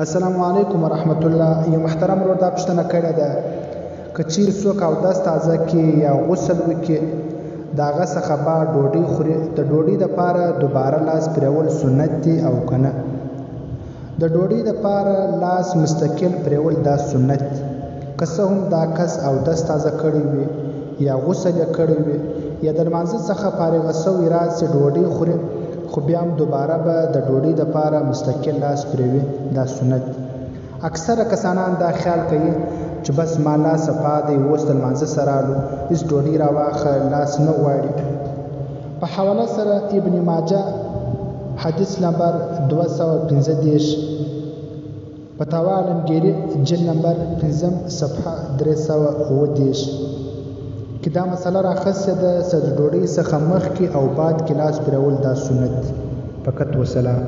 السلام علیکم ورحمت الله. یو محترم ورور دا پوښتنه کړې ده که چیرې څوک اودس تازه کړي یا غسل وکړي د هغه څخه به ډوډۍ خوري، د ډوډۍ دپاره دوباره لاس پرېول سنت دي او که نه؟ د ډوډۍ دپاره لاس مستقل پرېول دا سنت دي، که څه هم دا کس اودس تازه کړی وي یا غسل یې کړی وي یا د لمانځه څخه فارغه سوی راسي ډوډۍ خوري، خو بیا هم دوباره به د ډوډۍ دپاره مستقل لاس پرېوي، دا سنت دی. اکثره کسانان دا خیال کوي چې بس ما لاس صفا دی، اوس د لمانځه سره رالو هېڅ ډوډۍ راواخه، لاس نه غواړي. په حواله سره ابن ماجه حدیث نمبر 215، فتاوا عالمگیری جلد نمبر 5 صفحه 330 کې دا مسله راخصه ده چې د ډوډۍ څخه مخکې او بعد کې لاس پرېول دا سنت دی. فقط وسلام.